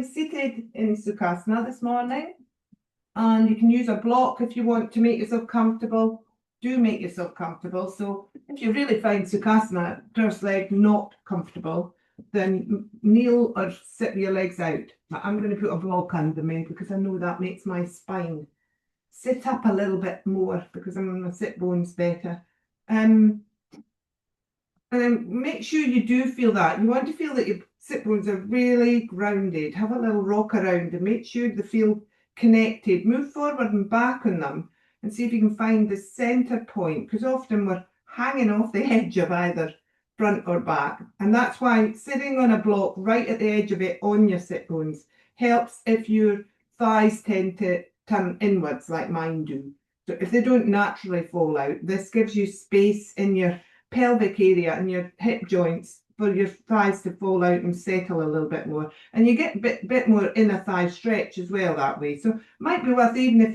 Seated in Sukhasana this morning, and you can use a block if you want to make yourself comfortable. Do make yourself comfortable. So if you really find Sukhasana, first leg, not comfortable, then kneel or sit with your legs out. I'm going to put a block under me because I know that makes my spine sit up a little bit more because I'm on my sit bones better. And then make sure you do feel that. You want to feel that your sit bones are really grounded. Have a little rock around and make sure they feel connected. Move forward and back on them and see if you can find the center point, because often we're hanging off the edge of either front or back. And that's why sitting on a block right at the edge of it on your sit bones helps if your thighs tend to turn inwards like mine do. So if they don't naturally fall out, this gives you space in your pelvic area and your hip joints for your thighs to fall out and settle a little bit more, and you get a bit more inner thigh stretch as well that way. So it might be worth, even if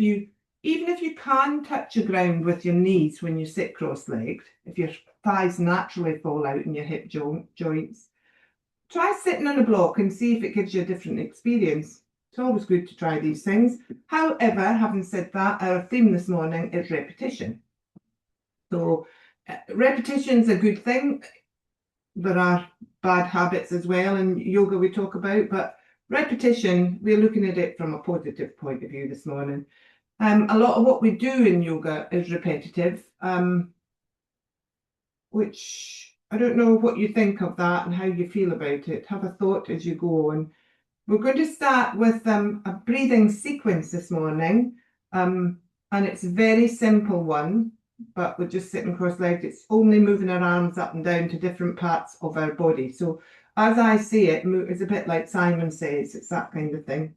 you can touch the ground with your knees when you sit cross-legged, if your thighs naturally fall out in your hip joints, try sitting on a block and see if it gives you a different experience. It's always good to try these things. However, having said that, our theme this morning is repetition. So repetition's a good thing. There are bad habits as well in yoga we talk about, but repetition, we're looking at it from a positive point of view this morning. A lot of what we do in yoga is repetitive, which I don't know what you think of that and how you feel about it. Have a thought as you go on. We're going to start with a breathing sequence this morning, and it's a very simple one. But we're just sitting cross-legged. It's only moving our arms up and down to different parts of our body. So as I say it, it's a bit like Simon says, it's that kind of thing.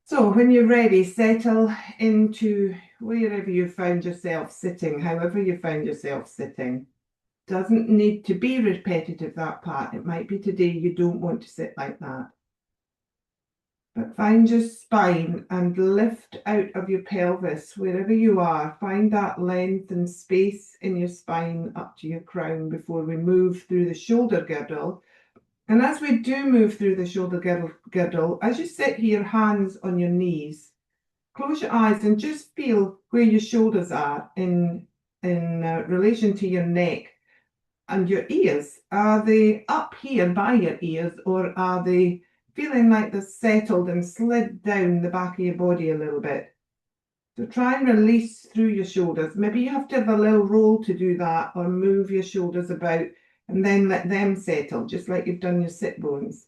So when you're ready, settle into wherever you found yourself sitting, however you found yourself sitting. Doesn't need to be repetitive, that part. It might be today you don't want to sit like that. But find your spine and lift out of your pelvis wherever you are. Find that length and space in your spine up to your crown before we move through the shoulder girdle. And as we do move through the shoulder girdle, as you sit here, hands on your knees, close your eyes and just feel where your shoulders are in relation to your neck and your ears. Are they up here by your ears, or are they feeling like they're settled and slid down the back of your body a little bit? So try and release through your shoulders. Maybe you have to have a little roll to do that, or move your shoulders about and then let them settle, just like you've done your sit bones.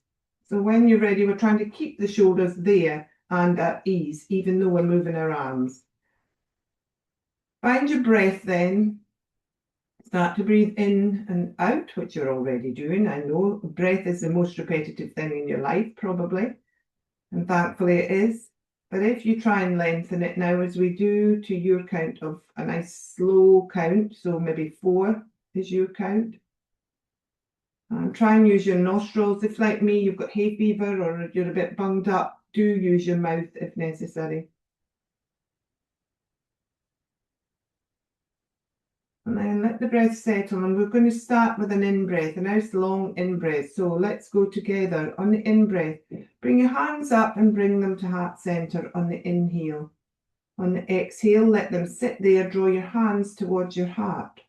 So when you're ready, we're trying to keep the shoulders there and at ease, even though we're moving our arms. Find your breath then. Start to breathe in and out, which you're already doing. I know breath is the most repetitive thing in your life, probably, and thankfully it is. But if you try and lengthen it now, as we do, to your count of a nice slow count, so maybe 4 is your count. And try and use your nostrils. If, like me, you've got hay fever or you're a bit bunged up, do use your mouth if necessary. And then let the breath settle, and we're going to start with an in-breath, a nice long in-breath. So let's go together. On the in-breath, bring your hands up and bring them to heart center on the inhale. On the exhale, let them sit there. Draw your hands towards your heart.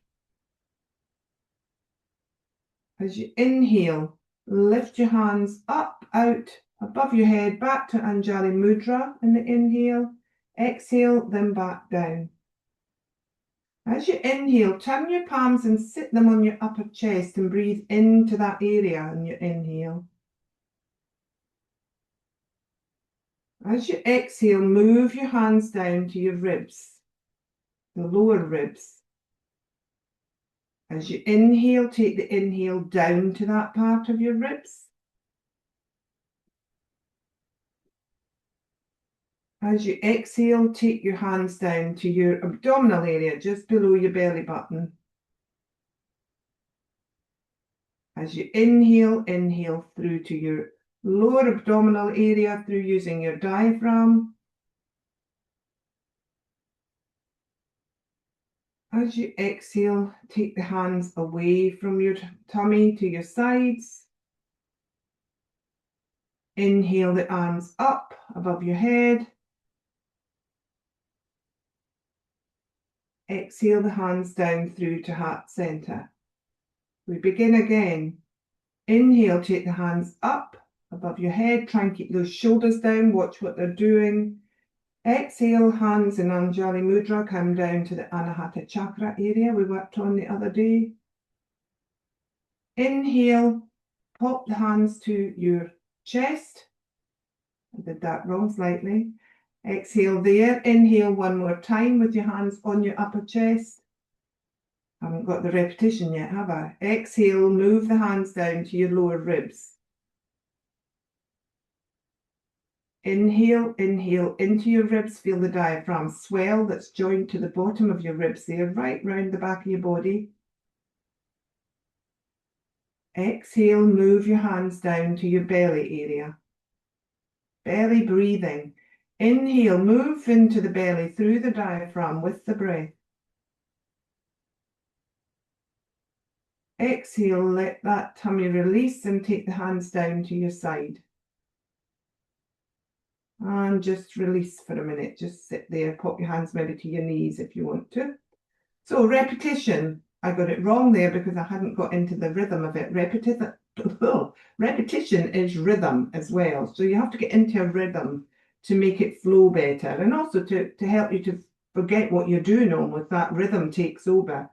As you inhale, lift your hands up, out, above your head, back to Anjali Mudra in the inhale. Exhale, then back down. As you inhale, turn your palms and sit them on your upper chest and breathe into that area on your inhale. As you exhale, move your hands down to your ribs, the lower ribs. As you inhale, take the inhale down to that part of your ribs. As you exhale, take your hands down to your abdominal area, just below your belly button. As you inhale, inhale through to your lower abdominal area through using your diaphragm. As you exhale, take the hands away from your tummy to your sides. Inhale the arms up above your head. Exhale the hands down through to heart center. We begin again. Inhale, take the hands up above your head. Try and keep those shoulders down. Watch what they're doing. Exhale, hands in Anjali Mudra come down to the Anahata Chakra area we worked on the other day. Inhale, pop the hands to your chest. I did that wrong slightly. Exhale there. Inhale one more time with your hands on your upper chest. I haven't got the repetition yet, have I? Exhale, move the hands down to your lower ribs. Inhale, inhale into your ribs. Feel the diaphragm swell that's joined to the bottom of your ribs there, right round the back of your body. Exhale, move your hands down to your belly area. Belly breathing. Inhale, move into the belly through the diaphragm with the breath. Exhale, let that tummy release and take the hands down to your side. And just release for a minute. Just sit there, pop your hands maybe to your knees if you want to. So repetition. I got it wrong there because I hadn't got into the rhythm of it. Repetition is rhythm as well. So you have to get into a rhythm to make it flow better, and also to help you to forget what you're doing almost. That rhythm takes over.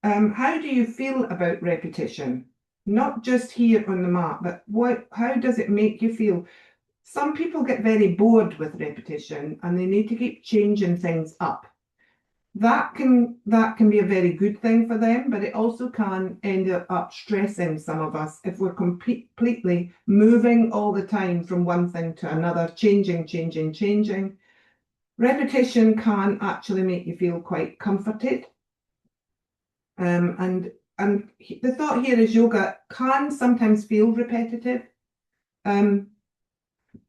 How do you feel about repetition? Not just here on the mat, but how does it make you feel? Some people get very bored with repetition and they need to keep changing things up. That can be a very good thing for them, but it also can end up stressing some of us if we're completely moving all the time from one thing to another, changing. Repetition can actually make you feel quite comforted. And the thought here is yoga can sometimes feel repetitive.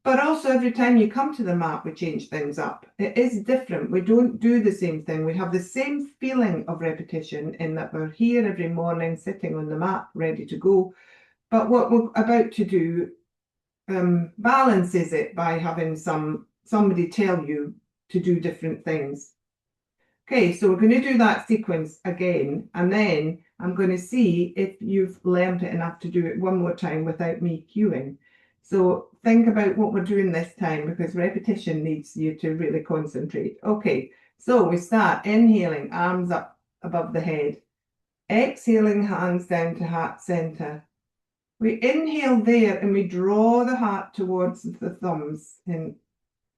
But also every time you come to the mat, we change things up. It is different. We don't do the same thing. We have the same feeling of repetition in that we're here every morning, sitting on the mat, ready to go. But what we're about to do balances it by having somebody tell you to do different things. Okay, so we're going to do that sequence again, and then I'm going to see if you've learned it enough to do it one more time without me cueing. So think about what we're doing this time, because repetition needs you to really concentrate. Okay, so we start inhaling, arms up above the head. Exhaling, hands down to heart center. We inhale there and we draw the heart towards the thumbs in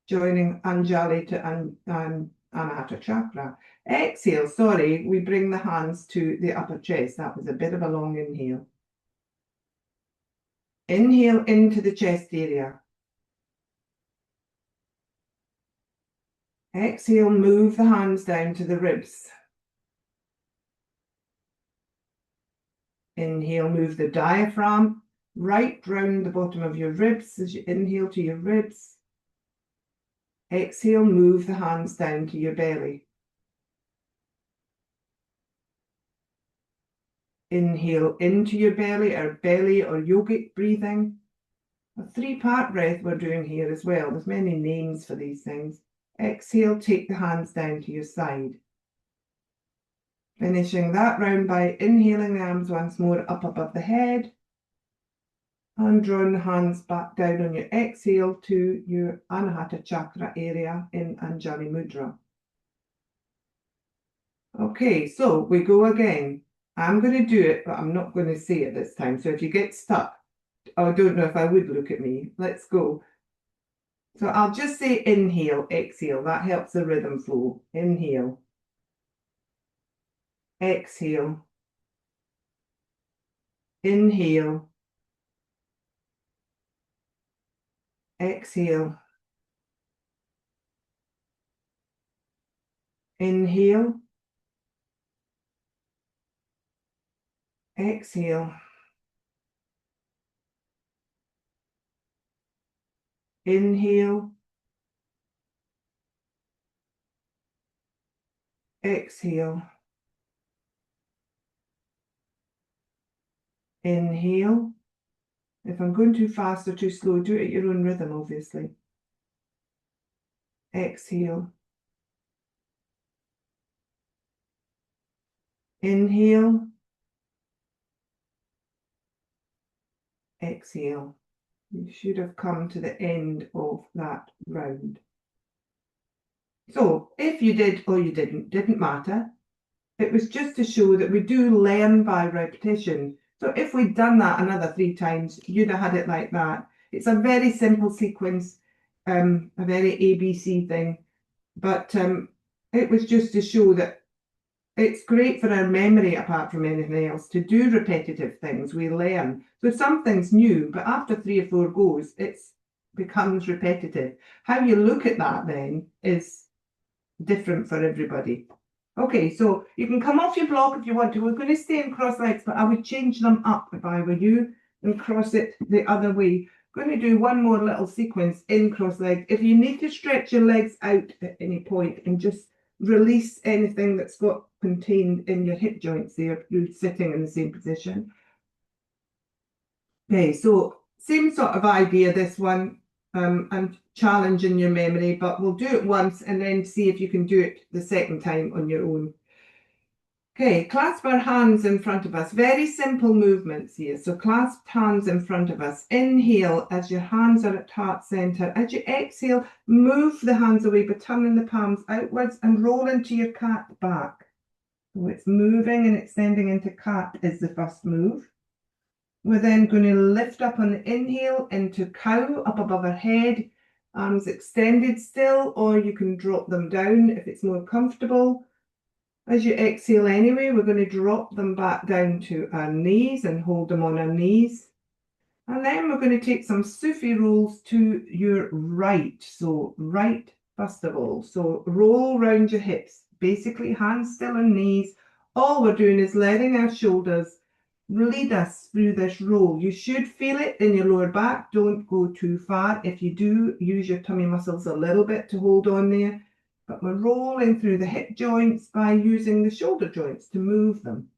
joining Anjali to Anahata Chakra. Exhale, we bring the hands to the upper chest. That was a bit of a long inhale. Inhale into the chest area. Exhale, move the hands down to the ribs. Inhale, move the diaphragm right round the bottom of your ribs as you inhale to your ribs. Exhale, move the hands down to your belly. Inhale into your belly or yogic breathing. A 3-part breath we're doing here as well. There's many names for these things. Exhale, take the hands down to your side. Finishing that round by inhaling the arms once more up above the head and drawing the hands back down on your exhale to your Anahata Chakra area in Anjali Mudra. Okay, so we go again. I'm going to do it, but I'm not going to say it this time. So if you get stuck, I don't know if I would look at me. Let's go. So I'll just say inhale, exhale. That helps the rhythm flow. Inhale. Exhale. Inhale. Exhale. Inhale. Exhale. Inhale. Exhale. Inhale. If I'm going too fast or too slow, do it at your own rhythm, obviously. Exhale. Inhale. Exhale. You should have come to the end of that round. So if you did or you didn't matter. It was just to show that we do learn by repetition. So if we'd done that another 3 times, you'd have had it like that. It's a very simple sequence, a very ABC thing. But it was just to show that it's great for our memory, apart from anything else, to do repetitive things. We learn. So something's new, but after 3 or 4 goes, it becomes repetitive. How you look at that then is different for everybody. Okay, so you can come off your block if you want to. We're going to stay in cross legs, but I would change them up if I were you and cross it the other way. Going to do one more little sequence in cross legs. If you need to stretch your legs out at any point and just release anything that's got contained in your hip joints there, you're sitting in the same position. Okay, so same sort of idea, this one, and challenging your memory, but we'll do it once and then see if you can do it the second time on your own. Okay, clasp our hands in front of us. Very simple movements here. So clasped hands in front of us. Inhale as your hands are at heart center. As you exhale, move the hands away by turning the palms outwards and roll into your cat back. So it's moving and extending into cat is the first move. We're then going to lift up on the inhale into cow up above our head, arms extended still, or you can drop them down if it's more comfortable. As you exhale anyway, we're going to drop them back down to our knees and hold them on our knees. And then we're going to take some Sufi rolls to your right. So right first of all. So roll round your hips, basically hands still on knees. All we're doing is letting our shoulders lead us through this roll. You should feel it in your lower back. Don't go too far. If you do, use your tummy muscles a little bit to hold on there. But we're rolling through the hip joints by using the shoulder joints to move them.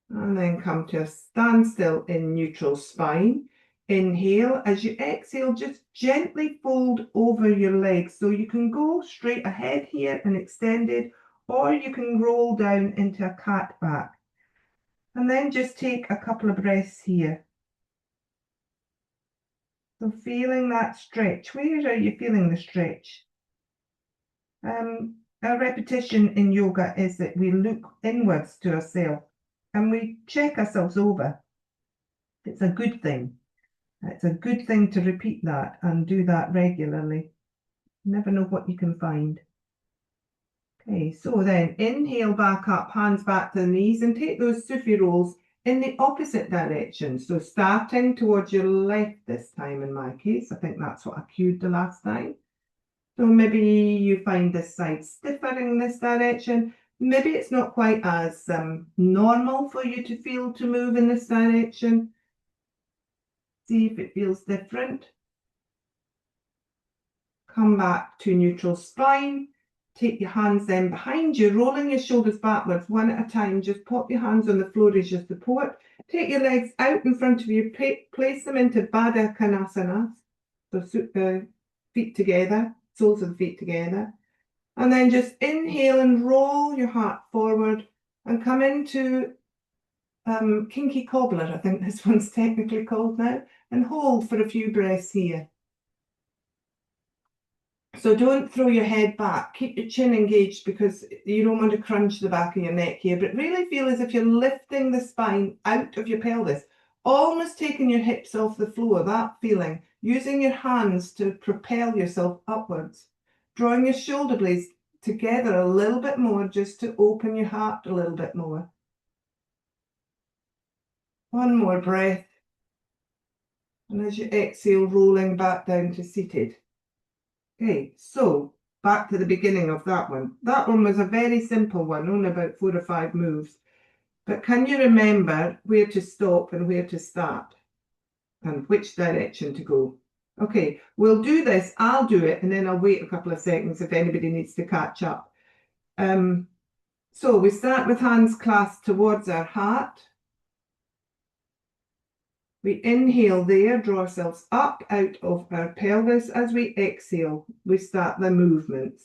And then come to a standstill in neutral spine. Inhale. As you exhale, just gently fold over your legs. So you can go straight ahead here and extended, or you can roll down into a cat back. And then just take a couple of breaths here. So feeling that stretch. Where are you feeling the stretch? Our repetition in yoga is that we look inwards to ourselves and we check ourselves over. It's a good thing. It's a good thing to repeat that and do that regularly. You never know what you can find. Okay, so then inhale back up, hands back to the knees, and take those Sufi rolls in the opposite direction. So starting towards your left this time in my case. I think that's what I cued the last time. So maybe you find this side stiffer in this direction. Maybe it's not quite as normal for you to feel to move in this direction. See if it feels different. Come back to neutral spine. Take your hands then behind you, rolling your shoulders backwards one at a time. Just pop your hands on the floor as your support. Take your legs out in front of you. Place them into Baddha Konasana. So feet together, soles of the feet together. And then just inhale and roll your heart forward and come into Kinky Cobbler, I think this one's technically called now, and hold for a few breaths here. So don't throw your head back. Keep your chin engaged because you don't want to crunch the back of your neck here, but really feel as if you're lifting the spine out of your pelvis, almost taking your hips off the floor, that feeling, using your hands to propel yourself upwards, drawing your shoulder blades together a little bit more just to open your heart a little bit more. One more breath. And as you exhale, rolling back down to seated. Okay, so back to the beginning of that one. That one was a very simple one, only about 4 or 5 moves. But can you remember where to stop and where to start? And which direction to go? Okay, we'll do this. I'll do it, and then I'll wait a couple of seconds if anybody needs to catch up. So we start with hands clasped towards our heart. We inhale there, draw ourselves up out of our pelvis. As we exhale, we start the movements.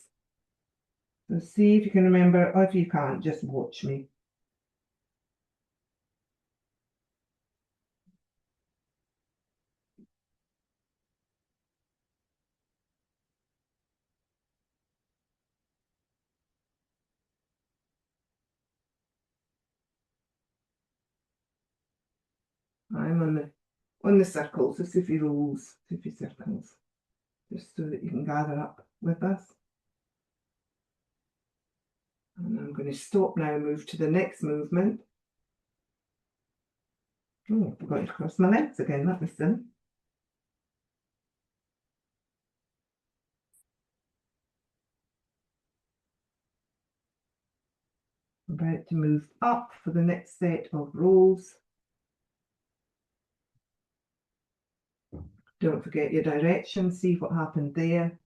So see if you can remember, or if you can't, just watch me. I'm on the circles, the Sufi rolls, Sufi circles, just so that you can gather up with us. And I'm going to stop now and move to the next movement. Oh, I forgot to cross my legs again, that was silly. I'm about to move up for the next set of rolls. Don't forget your direction, see what happened there.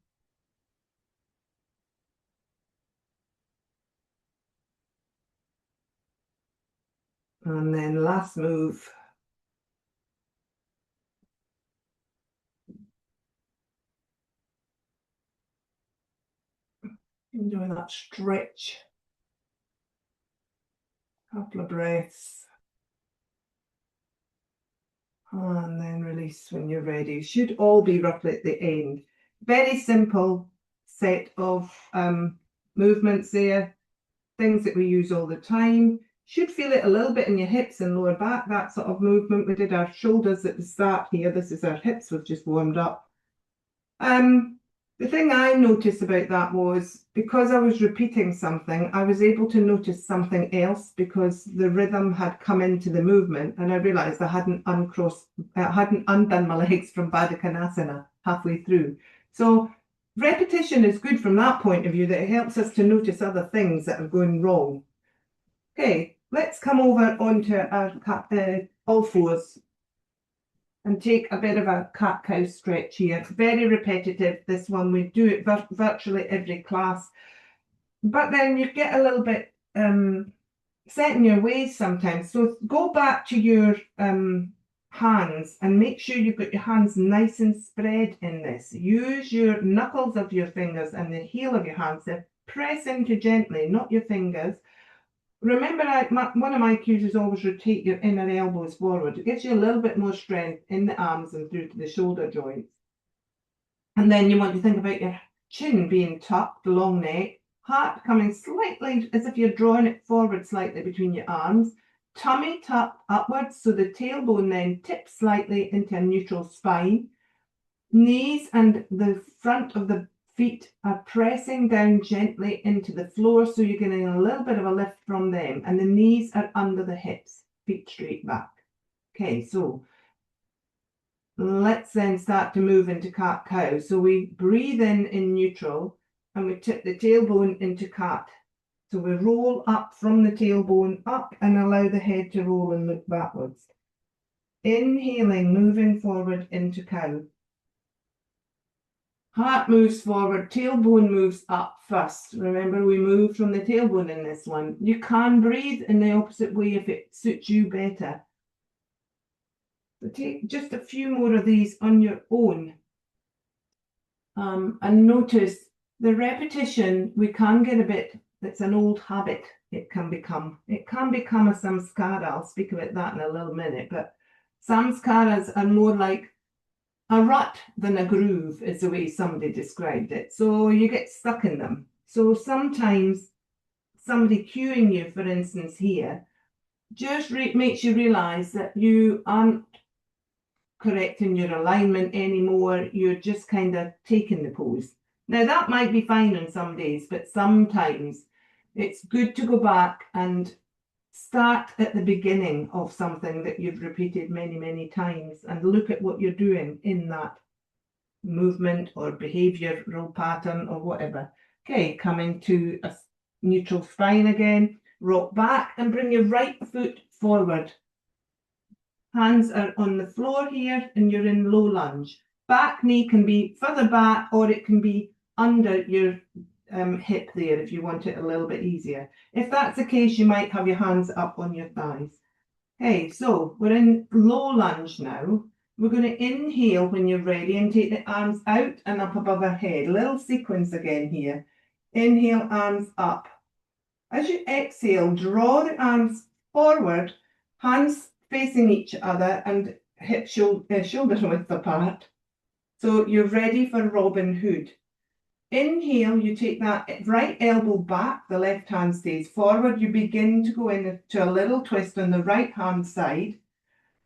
And then last move. Enjoy that stretch. Couple of breaths. And then release when you're ready. Should all be roughly at the end. Very simple set of movements there. Things that we use all the time. Should feel it a little bit in your hips and lower back, that sort of movement. We did our shoulders at the start here. This is our hips, we've just warmed up. The thing I noticed about that was because I was repeating something, I was able to notice something else because the rhythm had come into the movement, and I realised I hadn't undone my legs from Baddha Konasana halfway through. So repetition is good from that point of view, that it helps us to notice other things that are going wrong. Okay, let's come over onto our all fours and take a bit of a cat-cow stretch here. It's very repetitive, this one. We do it virtually every class. But then you get a little bit set in your ways sometimes. So go back to your hands and make sure you've got your hands nice and spread in this. Use your knuckles of your fingers and the heel of your hands to press into gently, not your fingers. Remember, one of my cues is always rotate your inner elbows forward. It gives you a little bit more strength in the arms and through to the shoulder joints. And then you want to think about your chin being tucked, long neck, heart coming slightly as if you're drawing it forward slightly between your arms, tummy tucked upwards so the tailbone then tips slightly into a neutral spine. Knees and the front of the feet are pressing down gently into the floor, so you're getting a little bit of a lift from them, and the knees are under the hips, feet straight back. Okay, so let's then start to move into cat-cow. So we breathe in neutral, and we tip the tailbone into cat. So we roll up from the tailbone up and allow the head to roll and look backwards. Inhaling, moving forward into cow. Heart moves forward, tailbone moves up first. Remember, we move from the tailbone in this one. You can breathe in the opposite way if it suits you better. So take just a few more of these on your own. And notice the repetition, we can get a bit, it's an old habit, it can become. It can become a samskara. I'll speak about that in a little minute, but samskaras are more like a rut than a groove, is the way somebody described it. So you get stuck in them. So sometimes somebody cueing you, for instance, here, just makes you realise that you aren't correcting your alignment anymore. You're just kind of taking the pose. Now, that might be fine on some days, but sometimes it's good to go back and start at the beginning of something that you've repeated many, many times and look at what you're doing in that movement or behavioural pattern or whatever. Okay, coming to a neutral spine again, rock back and bring your right foot forward. Hands are on the floor here and you're in low lunge. Back knee can be further back or it can be under your hip there if you want it a little bit easier. If that's the case, you might have your hands up on your thighs. Okay, so we're in low lunge now. We're going to inhale when you're ready and take the arms out and up above our head. Little sequence again here. Inhale, arms up. As you exhale, draw the arms forward, hands facing each other and hip shoulder width apart. So you're ready for Robin Hood. Inhale, you take that right elbow back, the left hand stays forward. You begin to go into a little twist on the right hand side.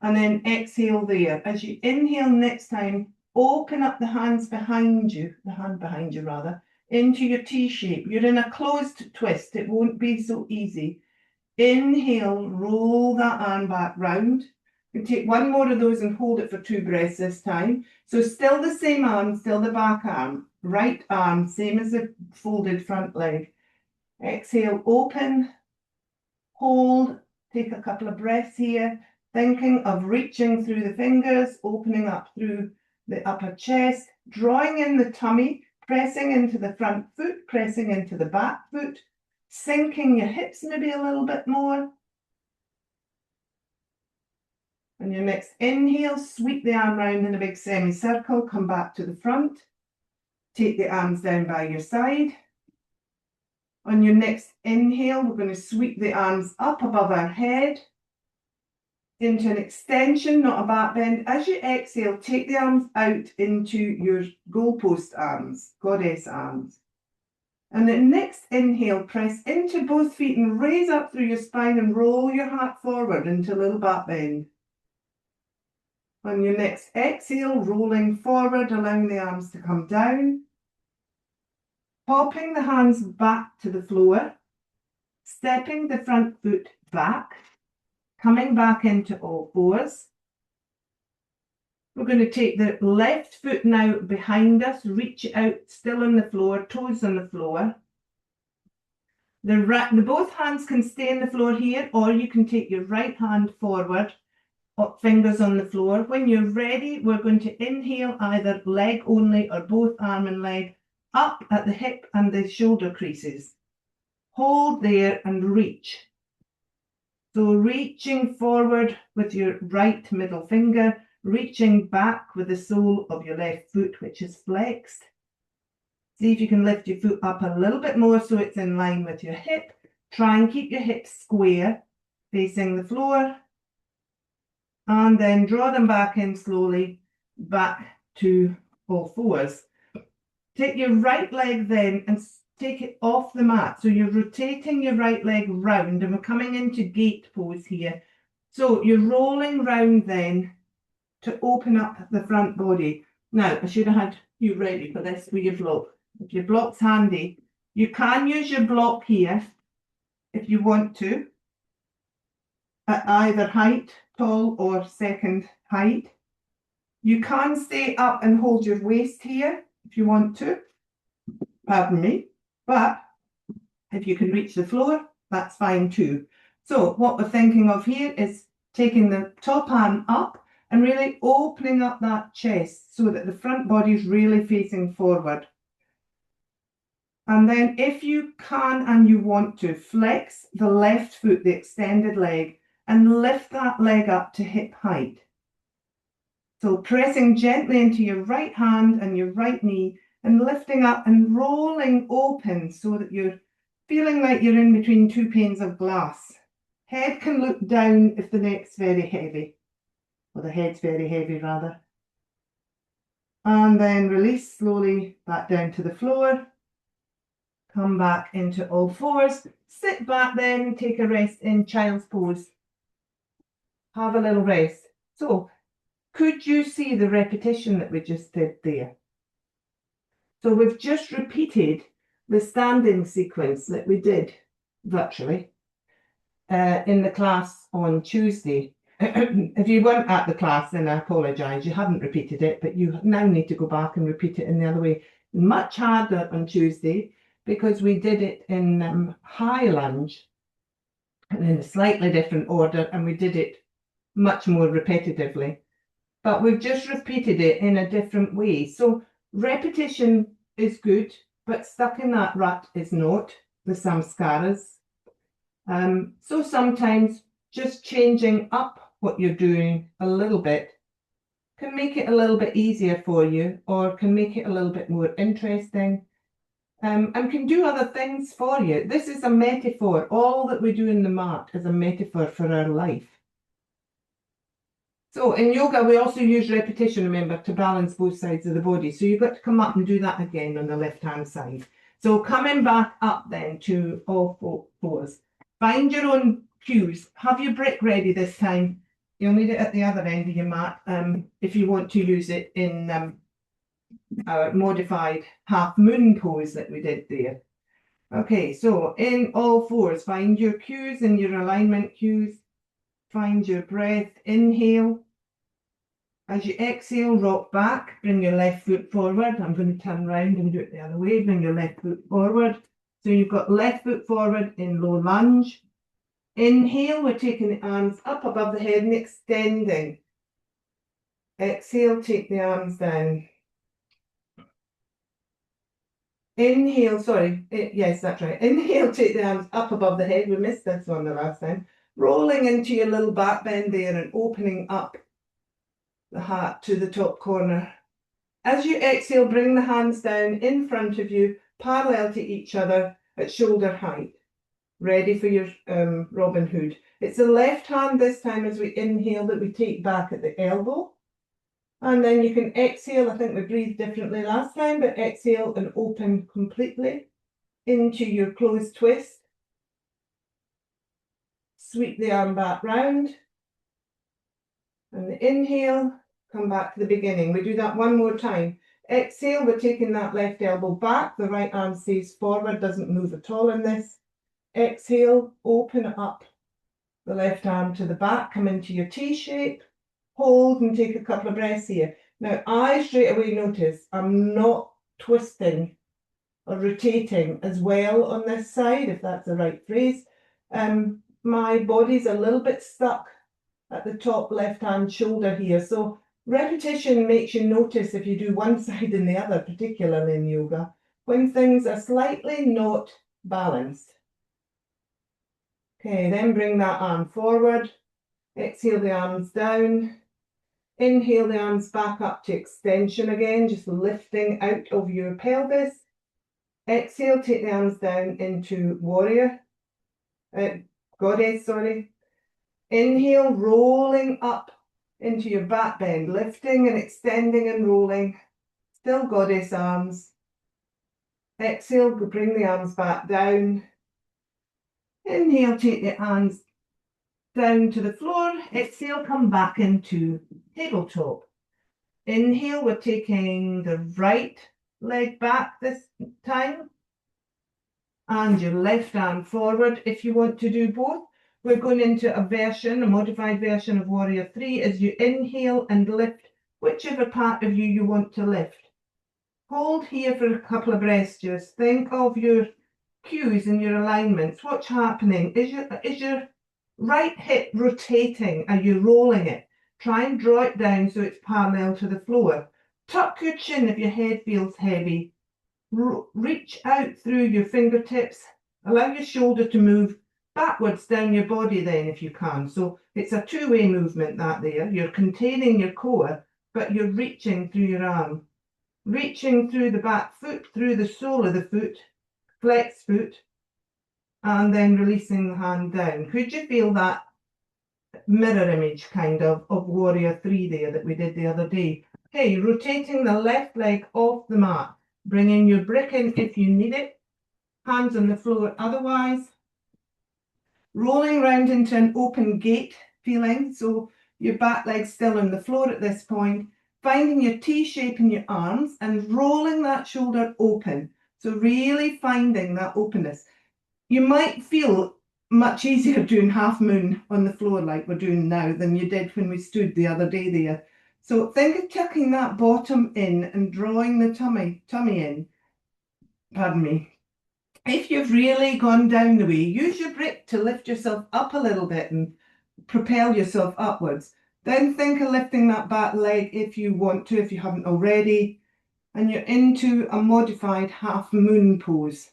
And then exhale there. As you inhale next time, open up the hands behind you, the hand behind you rather, into your T shape. You're in a closed twist. It won't be so easy. Inhale, roll that arm back round. You take one more of those and hold it for 2 breaths this time. So still the same arm, still the back arm. Right arm, same as the folded front leg. Exhale, open, hold, take a couple of breaths here. Thinking of reaching through the fingers, opening up through the upper chest, drawing in the tummy, pressing into the front foot, pressing into the back foot, sinking your hips maybe a little bit more. On your next inhale, sweep the arm round in a big semicircle, come back to the front, take the arms down by your side. On your next inhale, we're going to sweep the arms up above our head, into an extension, not a back bend. As you exhale, take the arms out into your goalpost arms, goddess arms. And then next inhale, press into both feet and raise up through your spine and roll your heart forward into a little back bend. On your next exhale, rolling forward, allowing the arms to come down. Popping the hands back to the floor, stepping the front foot back, coming back into all fours. We're going to take the left foot now behind us, reach it out, still on the floor, toes on the floor. Both hands can stay on the floor here, or you can take your right hand forward, fingers on the floor. When you're ready, we're going to inhale either leg only or both arm and leg up at the hip and the shoulder creases. Hold there and reach. So reaching forward with your right middle finger, reaching back with the sole of your left foot, which is flexed. See if you can lift your foot up a little bit more so it's in line with your hip. Try and keep your hips square, facing the floor. And then draw them back in slowly, back to all fours. Take your right leg then and take it off the mat. So you're rotating your right leg round and we're coming into gate pose here. So you're rolling round then to open up the front body. Now, I should have had you ready for this with your block. If your block's handy, you can use your block here if you want to, at either height, tall or second height. You can stay up and hold your waist here if you want to. Pardon me. But if you can reach the floor, that's fine too. So what we're thinking of here is taking the top arm up and really opening up that chest so that the front body is really facing forward. And then if you can and you want to, flex the left foot, the extended leg, and lift that leg up to hip height. So pressing gently into your right hand and your right knee and lifting up and rolling open so that you're feeling like you're in between 2 panes of glass. Head can look down if the neck's very heavy, or the head's very heavy rather. And then release slowly back down to the floor. Come back into all fours. Sit back then, take a rest in child's pose. Have a little rest. So, could you see the repetition that we just did there? So we've just repeated the standing sequence that we did virtually in the class on Tuesday. If you weren't at the class, then I apologise. You haven't repeated it, but you now need to go back and repeat it in the other way. Much harder on Tuesday because we did it in high lunge and in a slightly different order, and we did it much more repetitively. But we've just repeated it in a different way. So repetition is good, but stuck in that rut is not, the samskaras. So sometimes just changing up what you're doing a little bit can make it a little bit easier for you, or can make it a little bit more interesting, and can do other things for you. This is a metaphor. All that we do in the mat is a metaphor for our life. So in yoga, we also use repetition, remember, to balance both sides of the body. So you've got to come up and do that again on the left-hand side. So coming back up then to all fours. Find your own cues. Have your brick ready this time. You'll need it at the other end of your mat if you want to use it in our modified half moon pose that we did there. Okay, so in all fours, find your cues and your alignment cues. Find your breath. Inhale. As you exhale, rock back. Bring your left foot forward. I'm going to turn around and do it the other way. Bring your left foot forward. So you've got left foot forward in low lunge. Inhale, we're taking the arms up above the head and extending. Exhale, take the arms down. Inhale, yes, that's right. Inhale, take the arms up above the head. We missed this one the last time. Rolling into your little back bend there and opening up the heart to the top corner. As you exhale, bring the hands down in front of you, parallel to each other at shoulder height. Ready for your Robin Hood. It's the left hand this time as we inhale that we take back at the elbow. And then you can exhale. I think we breathed differently last time, but exhale and open completely into your closed twist. Sweep the arm back round. And the inhale, come back to the beginning. We do that one more time. Exhale, we're taking that left elbow back. The right arm stays forward, doesn't move at all in this. Exhale, open up the left arm to the back, come into your T shape, hold and take a couple of breaths here. Now, I straight away notice I'm not twisting or rotating as well on this side, if that's the right phrase. My body's a little bit stuck at the top left-hand shoulder here. So repetition makes you notice if you do one side and the other, particularly in yoga, when things are slightly not balanced. Okay, then bring that arm forward. Exhale the arms down. Inhale the arms back up to extension again, just lifting out of your pelvis. Exhale, take the arms down into goddess, sorry. Inhale, rolling up into your back bend, lifting and extending and rolling. Still goddess arms. Exhale, bring the arms back down. Inhale, take the hands down to the floor. Exhale, come back into tabletop. Inhale, we're taking the right leg back this time. And your left arm forward if you want to do both. We're going into a modified version of Warrior 3 as you inhale and lift whichever part of you want to lift. Hold here for a couple of breaths. Just think of your cues and your alignments. What's happening? Is your right hip rotating? Are you rolling it? Try and draw it down so it's parallel to the floor. Tuck your chin if your head feels heavy. Reach out through your fingertips. Allow your shoulder to move backwards down your body then if you can. So it's a two-way movement that there. You're containing your core, but you're reaching through your arm. Reaching through the back foot, through the sole of the foot, flex foot, and then releasing the hand down. Could you feel that mirror image kind of Warrior 3 there that we did the other day? Okay, rotating the left leg off the mat, bringing your brick in if you need it, hands on the floor otherwise. Rolling round into an open gate feeling, so your back leg's still on the floor at this point. Finding your T shape in your arms and rolling that shoulder open. So really finding that openness. You might feel much easier doing half moon on the floor like we're doing now than you did when we stood the other day there. So think of tucking that bottom in and drawing the tummy in. Pardon me. If you've really gone down the way, use your brick to lift yourself up a little bit and propel yourself upwards. Then think of lifting that back leg if you want to, if you haven't already, and you're into a modified half moon pose.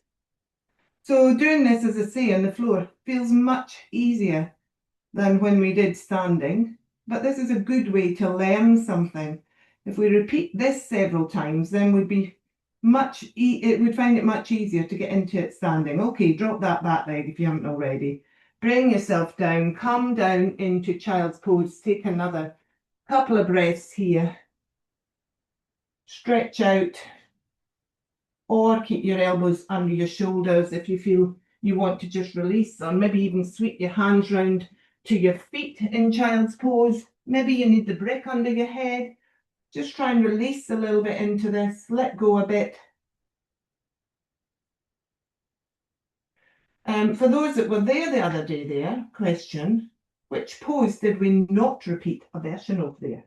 So doing this, as I say, on the floor feels much easier than when we did standing, but this is a good way to learn something. If we repeat this several times, then we'd be we'd find it much easier to get into it standing. Okay, drop that back leg if you haven't already. Bring yourself down, come down into child's pose. Take another couple of breaths here. Stretch out, or keep your elbows under your shoulders if you feel you want to just release, or maybe even sweep your hands round to your feet in child's pose. Maybe you need the brick under your head. Just try and release a little bit into this, let go a bit. For those that were there the other day question, which pose did we not repeat a version of there?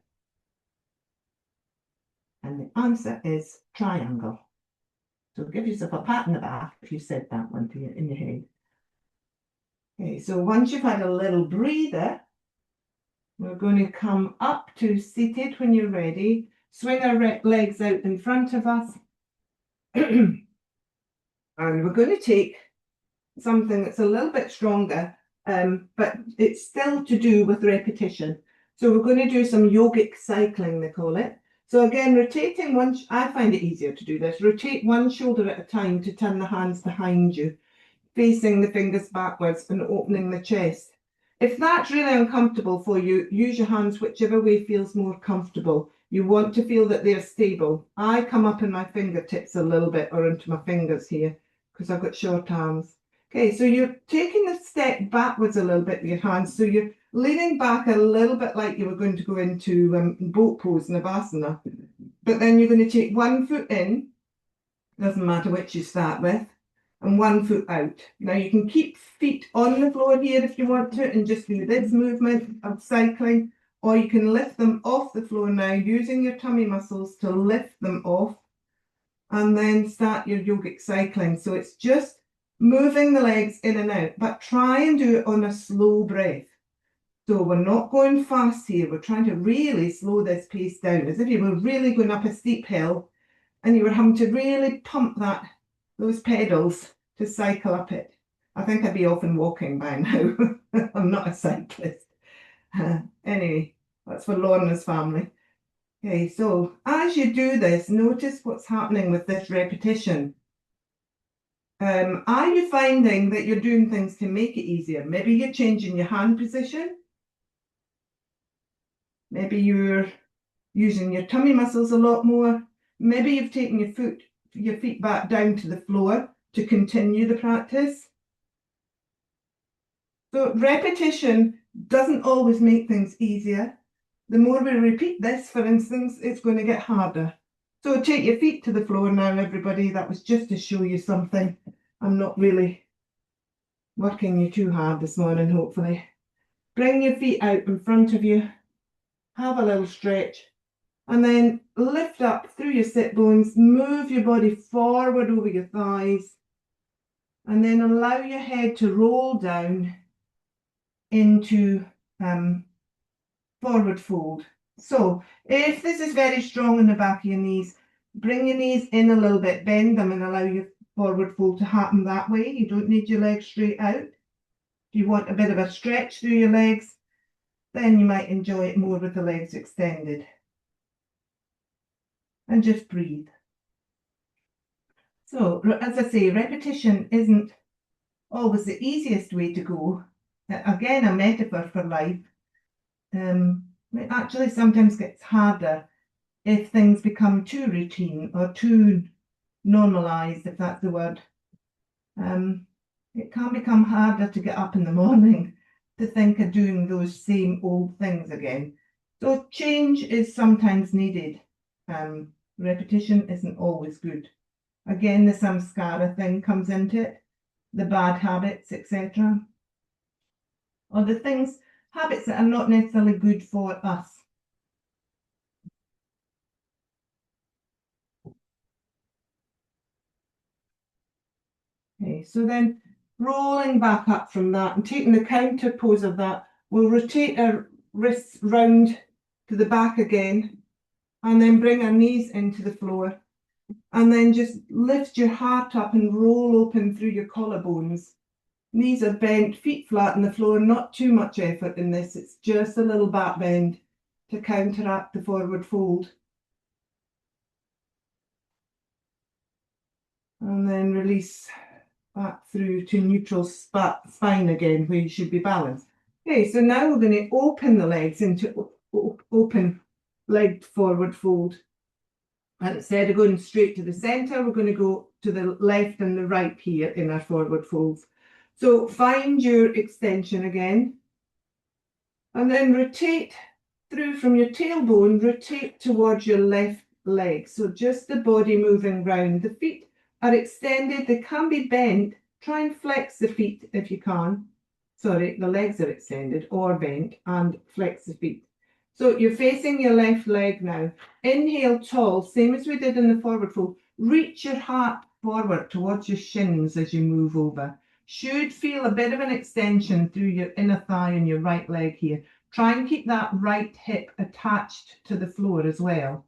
And the answer is triangle. So give yourself a pat in the back if you said that one to you in your head. Okay, so once you've had a little breather, we're going to come up to seated when you're ready. Swing our legs out in front of us. And we're going to take something that's a little bit stronger, but it's still to do with repetition. So we're going to do some yogic cycling, they call it. So again, rotating I find it easier to do this. Rotate one shoulder at a time to turn the hands behind you, facing the fingers backwards and opening the chest. If that's really uncomfortable for you, use your hands whichever way feels more comfortable. You want to feel that they're stable. I come up in my fingertips a little bit, or into my fingers here, because I've got short arms. Okay, so you're taking a step backwards a little bit with your hands. So you're leaning back a little bit like you were going to go into boat pose, Navasana. But then you're going to take one foot in, doesn't matter which you start with, and one foot out. Now you can keep feet on the floor here if you want to, and just do this movement of cycling, or you can lift them off the floor now, using your tummy muscles to lift them off, and then start your yogic cycling. So it's just moving the legs in and out, but try and do it on a slow breath. So we're not going fast here. We're trying to really slow this pace down, as if you were really going up a steep hill and you were having to really pump those pedals to cycle up it. I think I'd be off and walking by now. I'm not a cyclist. Anyway, that's for Lorna's family. Okay, so as you do this, notice what's happening with this repetition. Are you finding that you're doing things to make it easier? Maybe you're changing your hand position. Maybe you're using your tummy muscles a lot more. Maybe you've taken your feet back down to the floor to continue the practice. So repetition doesn't always make things easier. The more we repeat this, for instance, it's going to get harder. So take your feet to the floor now, everybody. That was just to show you something. I'm not really working you too hard this morning, hopefully. Bring your feet out in front of you. Have a little stretch. And then lift up through your sit bones. Move your body forward over your thighs. And then allow your head to roll down into forward fold. So if this is very strong in the back of your knees, bring your knees in a little bit, bend them and allow your forward fold to happen that way. You don't need your legs straight out. If you want a bit of a stretch through your legs, then you might enjoy it more with the legs extended. And just breathe. So as I say, repetition isn't always the easiest way to go. Again, a metaphor for life. It actually sometimes gets harder if things become too routine or too normalized, if that's the word. It can become harder to get up in the morning to think of doing those same old things again. So change is sometimes needed. Repetition isn't always good. Again, the samskara thing comes into it, the bad habits, etc. Or the habits that are not necessarily good for us. Okay, so then rolling back up from that and taking the counter pose of that, we'll rotate our wrists round to the back again, and then bring our knees into the floor, and then just lift your heart up and roll open through your collarbones. Knees are bent, feet flat on the floor, not too much effort in this. It's just a little back bend to counteract the forward fold. And then release back through to neutral spine again, where you should be balanced. Okay, so now we're going to open the legs into open legged forward fold. And instead of going straight to the centre, we're going to go to the left and the right here in our forward folds. So find your extension again, and then rotate through from your tailbone, rotate towards your left leg. So just the body moving round. The feet are extended, they can be bent. Try and flex the feet if you can. Sorry, the legs are extended or bent, and flex the feet. So you're facing your left leg now. Inhale tall, same as we did in the forward fold. Reach your heart forward towards your shins as you move over. Should feel a bit of an extension through your inner thigh and your right leg here. Try and keep that right hip attached to the floor as well.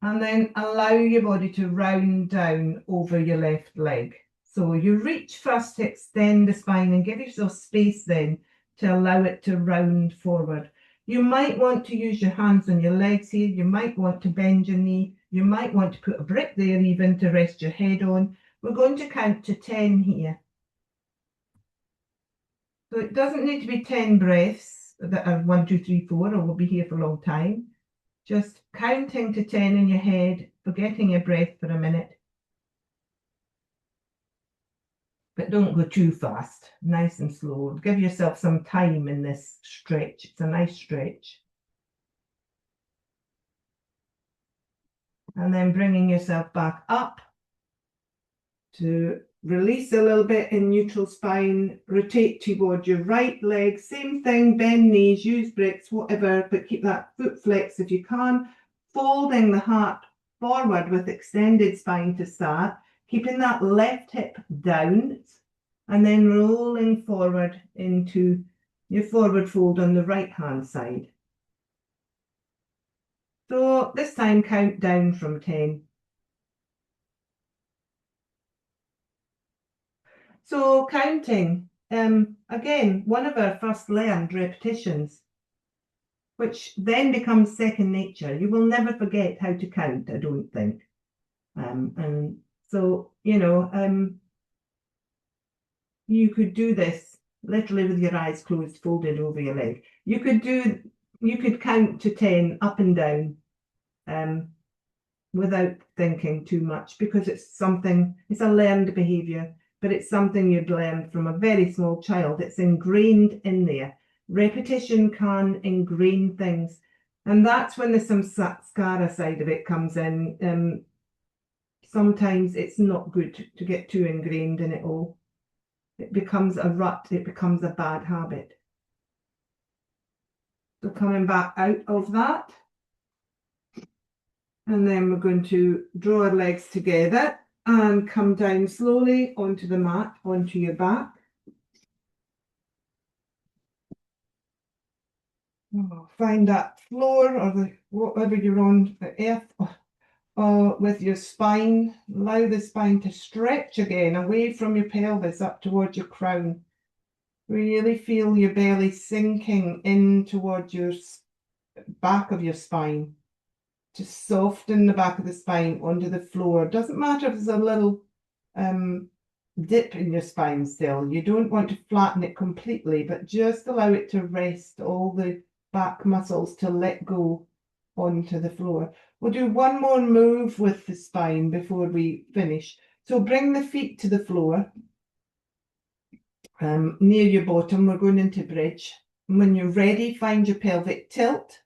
And then allow your body to round down over your left leg. So you reach first to extend the spine and give yourself space then to allow it to round forward. You might want to use your hands on your legs here. You might want to bend your knee. You might want to put a brick there even to rest your head on. We're going to count to 10 here. So it doesn't need to be 10 breaths that are 1, 2, 3, 4, or we'll be here for a long time. Just counting to 10 in your head, forgetting your breath for a minute. But don't go too fast, nice and slow. Give yourself some time in this stretch. It's a nice stretch. And then bringing yourself back up to release a little bit in neutral spine, rotate toward your right leg, same thing, bend knees, use bricks, whatever, but keep that foot flex if you can, folding the heart forward with extended spine to start, keeping that left hip down, and then rolling forward into your forward fold on the right hand side. So this time count down from 10. So counting, again, one of our first learned repetitions, which then becomes second nature. You will never forget how to count, I don't think. And so, you could do this literally with your eyes closed, folded over your leg. You could count to 10 up and down without thinking too much, because it's a learned behavior, but it's something you'd learned from a very small child. It's ingrained in there. Repetition can ingrain things, and that's when the samskara side of it comes in. Sometimes it's not good to get too ingrained in it all. It becomes a rut, it becomes a bad habit. So coming back out of that, and then we're going to draw our legs together and come down slowly onto the mat, onto your back. Find that floor or whatever you're on, the earth, or with your spine. Allow the spine to stretch again away from your pelvis up towards your crown. Really feel your belly sinking in towards your back of your spine, to soften the back of the spine onto the floor. Doesn't matter if there's a little dip in your spine still. You don't want to flatten it completely, but just allow it to rest, all the back muscles to let go onto the floor. We'll do one more move with the spine before we finish. So bring the feet to the floor. Near your bottom, we're going into bridge. And when you're ready, find your pelvic tilt.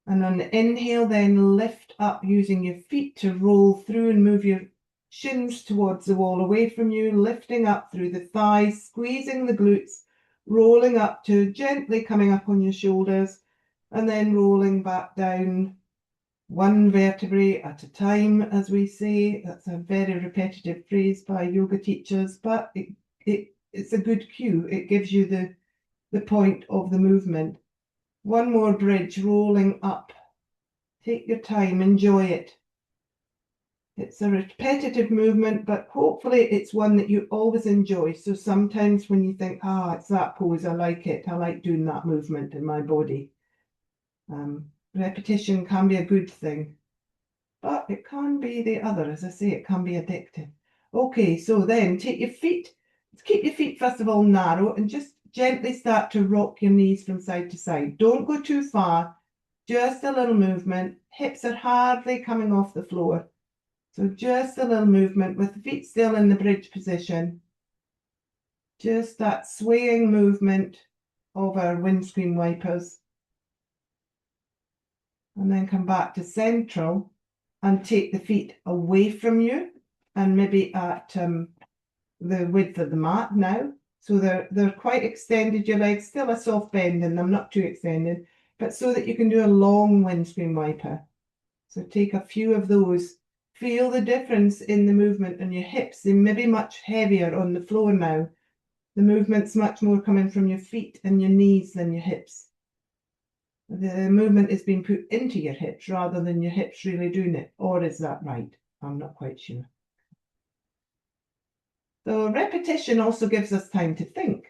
And on the inhale, then lift up using your feet to roll through and move your shins towards the wall away from you, lifting up through the thighs, squeezing the glutes, rolling up to gently coming up on your shoulders, and then rolling back down, one vertebrae at a time, as we say. That's a very repetitive phrase by yoga teachers, but it's a good cue. It gives you the point of the movement. One more bridge, rolling up. Take your time, enjoy it. It's a repetitive movement, but hopefully it's one that you always enjoy. So sometimes when you think, it's that pose, I like it. I like doing that movement in my body. Repetition can be a good thing, but it can be the other. As I say, it can be addictive. Okay, so then keep your feet first of all narrow and just gently start to rock your knees from side to side. Don't go too far, just a little movement. Hips are hardly coming off the floor. So just a little movement with the feet still in the bridge position. Just that swaying movement of our windscreen wipers. And then come back to central and take the feet away from you and maybe at the width of the mat now. So they're quite extended, your legs, still a soft bend in them, not too extended, but so that you can do a long windscreen wiper. So take a few of those. Feel the difference in the movement on your hips. They may be much heavier on the floor now. The movement's much more coming from your feet and your knees than your hips. The movement is being put into your hips rather than your hips really doing it. Or is that right? I'm not quite sure. So repetition also gives us time to think.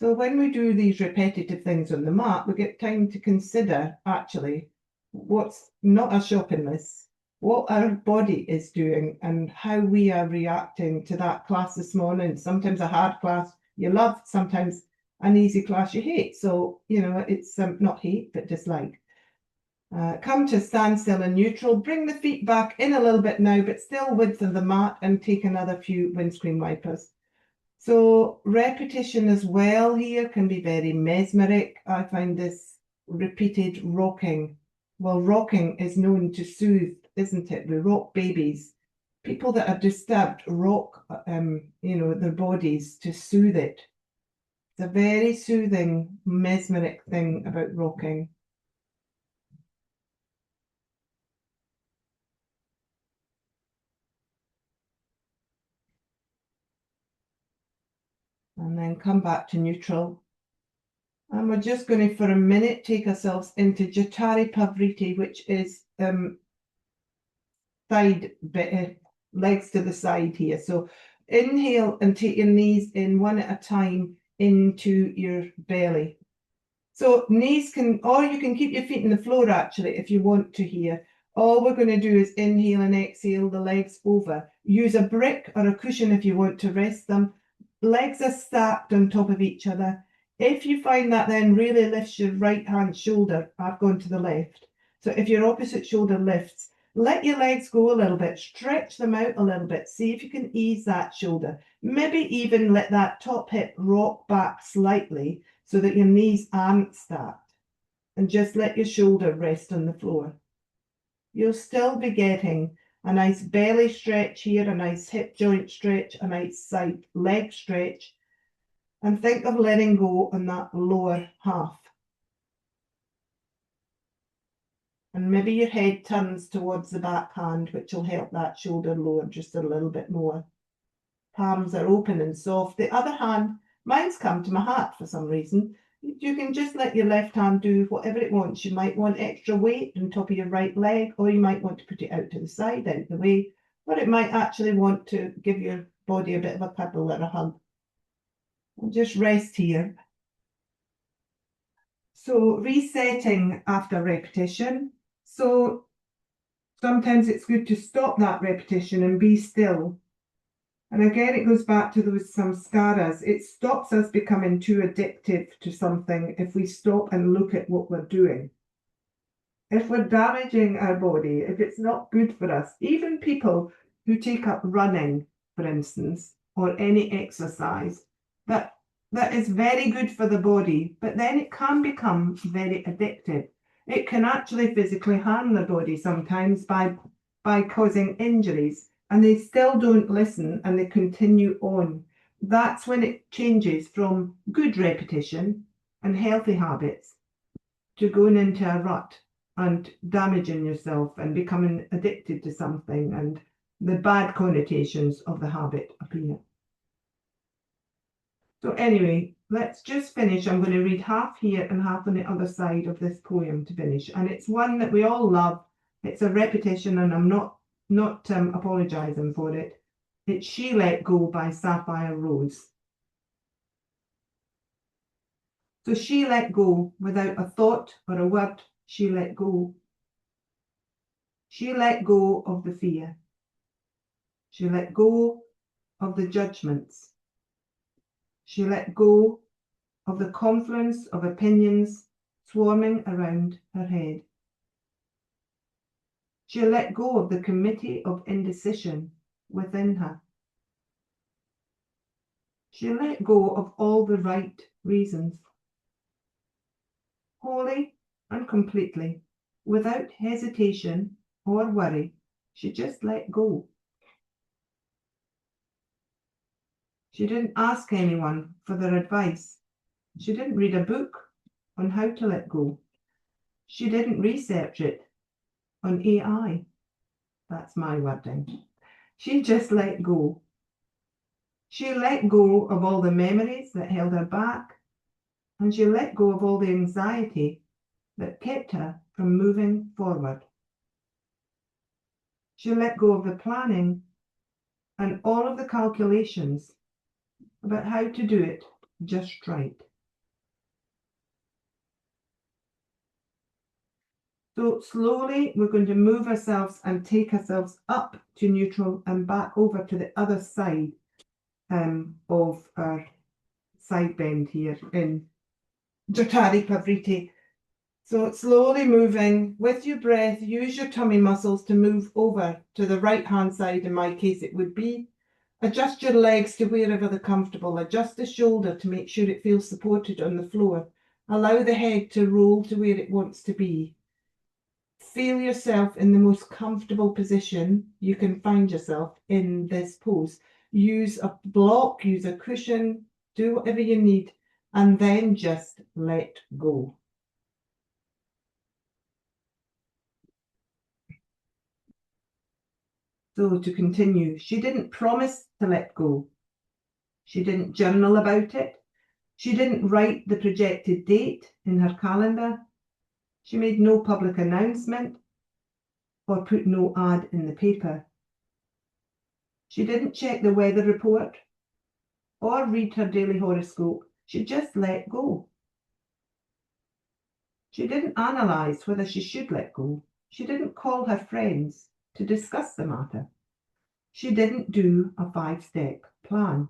So when we do these repetitive things on the mat, we get time to consider actually what's not a shopping list, what our body is doing and how we are reacting to that class this morning. Sometimes a hard class you love, sometimes an easy class you hate. So, it's not hate, but dislike. Come to standstill and neutral. Bring the feet back in a little bit now, but still width of the mat, and take another few windscreen wipers. So repetition as well here can be very mesmeric. I find this repeated rocking. Well, rocking is known to soothe, isn't it? We rock babies. People that are disturbed rock, their bodies to soothe it. It's a very soothing, mesmeric thing about rocking. And then come back to neutral. And we're just going to, for a minute, take ourselves into Jatari Pavriti, which is side bit, legs to the side here. So inhale and take your knees in one at a time into your belly. So knees can, or you can keep your feet on the floor actually if you want to here. All we're going to do is inhale and exhale the legs over. Use a brick or a cushion if you want to rest them. Legs are stacked on top of each other. If you find that then really lifts your right hand shoulder, I've gone to the left. So if your opposite shoulder lifts, let your legs go a little bit, stretch them out a little bit, see if you can ease that shoulder. Maybe even let that top hip rock back slightly so that your knees aren't stacked, and just let your shoulder rest on the floor. You'll still be getting a nice belly stretch here, a nice hip joint stretch, a nice side leg stretch, and think of letting go on that lower half. And maybe your head turns towards the back hand, which will help that shoulder lower just a little bit more. Palms are open and soft. The other hand, mine's come to my heart for some reason. You can just let your left hand do whatever it wants. You might want extra weight on top of your right leg, or you might want to put it out to the side, out the way, or it might actually want to give your body a bit of a cuddle or a hug. And just rest here. So resetting after repetition. So sometimes it's good to stop that repetition and be still. And again, it goes back to those samskaras. It stops us becoming too addictive to something if we stop and look at what we're doing. If we're damaging our body, if it's not good for us, even people who take up running, for instance, or any exercise, that is very good for the body, but then it can become very addictive. It can actually physically harm the body sometimes by causing injuries. And they still don't listen and they continue on. That's when it changes from good repetition and healthy habits to going into a rut and damaging yourself and becoming addicted to something, and the bad connotations of the habit appear. So anyway, let's just finish. I'm going to read half here and half on the other side of this poem to finish. And it's one that we all love. It's a repetition, and I'm not not apologising for it. It's She Let Go by Sapphire Rose. So she let go without a thought or a word. She let go. She let go of the fear. She let go of the judgments. She let go of the confluence of opinions swarming around her head. She let go of the committee of indecision within her. She let go of all the right reasons. Wholly and completely, without hesitation or worry, she just let go. She didn't ask anyone for their advice. She didn't read a book on how to let go. She didn't research it on AI. That's my wording. She just let go. She let go of all the memories that held her back, and she let go of all the anxiety that kept her from moving forward. She let go of the planning and all of the calculations about how to do it just right. So slowly we're going to move ourselves and take ourselves up to neutral and back over to the other side of our side bend here in Jatari Pavriti. So slowly moving with your breath, use your tummy muscles to move over to the right hand side. In my case it would be. Adjust your legs to wherever they're comfortable. Adjust the shoulder to make sure it feels supported on the floor. Allow the head to roll to where it wants to be. Feel yourself in the most comfortable position you can find yourself in this pose. Use a block, use a cushion, do whatever you need, and then just let go. So to continue, she didn't promise to let go. She didn't journal about it. She didn't write the projected date in her calendar. She made no public announcement or put no ad in the paper. She didn't check the weather report or read her daily horoscope. She just let go. She didn't analyse whether she should let go. She didn't call her friends to discuss the matter. She didn't do a 5-step plan.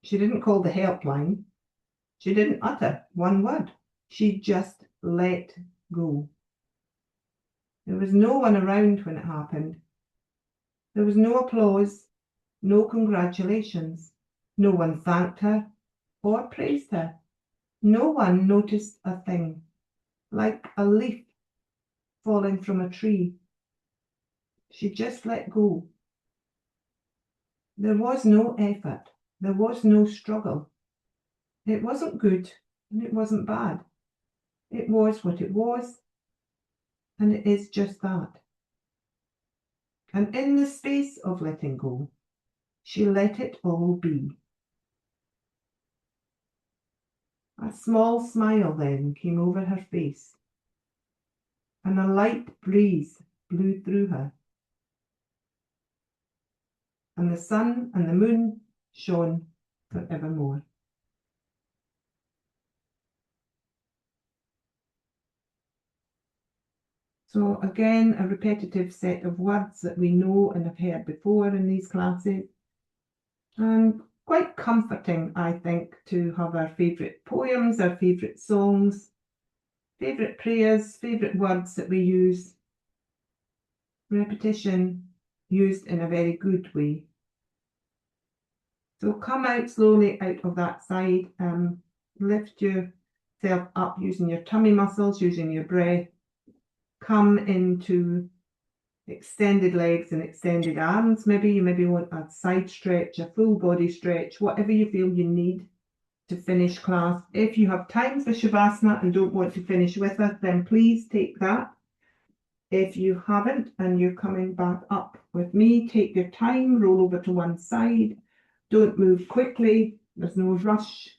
She didn't call the helpline. She didn't utter one word. She just let go. There was no one around when it happened. There was no applause, no congratulations. No one thanked her or praised her. No one noticed a thing, like a leaf falling from a tree. She just let go. There was no effort. There was no struggle. It wasn't good and it wasn't bad. It was what it was, and it is just that. And in the space of letting go, she let it all be. A small smile then came over her face, and a light breeze blew through her. And the sun and the moon shone forevermore. So again, a repetitive set of words that we know and have heard before in these classes. And quite comforting, I think, to have our favourite poems, our favourite songs, favourite prayers, favourite words that we use. Repetition used in a very good way. So come out slowly out of that side, lift yourself up using your tummy muscles, using your breath. Come into extended legs and extended arms. Maybe you want a side stretch, a full body stretch, whatever you feel you need to finish class. If you have time for Shavasana and don't want to finish with us, then please take that. If you haven't and you're coming back up with me, take your time, roll over to one side. Don't move quickly. There's no rush.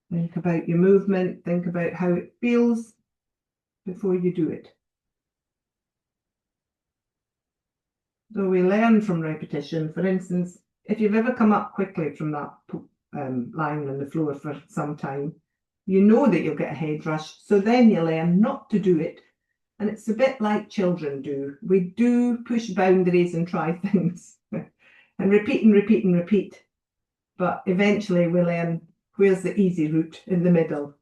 Think about your movement. Think about how it feels. before you do it. So we learn from repetition. For instance, if you've ever come up quickly from that lying on the floor for some time, you know that you'll get a head rush. So then you learn not to do it. And it's a bit like children do. We do push boundaries and try things and repeat and repeat and repeat. But eventually we learn where's the easy route in the middle.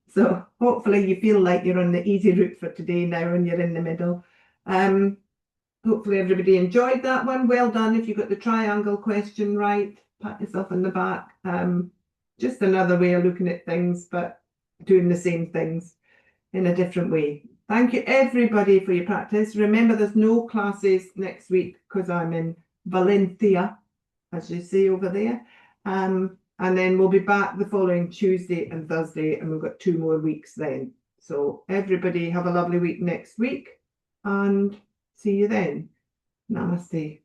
So hopefully you feel like you're on the easy route for today now and you're in the middle. Hopefully everybody enjoyed that one. Well done if you got the triangle question right. Pat yourself on the back. Just another way of looking at things, but doing the same things in a different way. Thank you everybody for your practice. Remember, there's no classes next week because I'm in Valencia, as you see over there. And then we'll be back the following Tuesday and Thursday, and we've got 2 more weeks then. So everybody have a lovely week next week, and see you then. Namaste.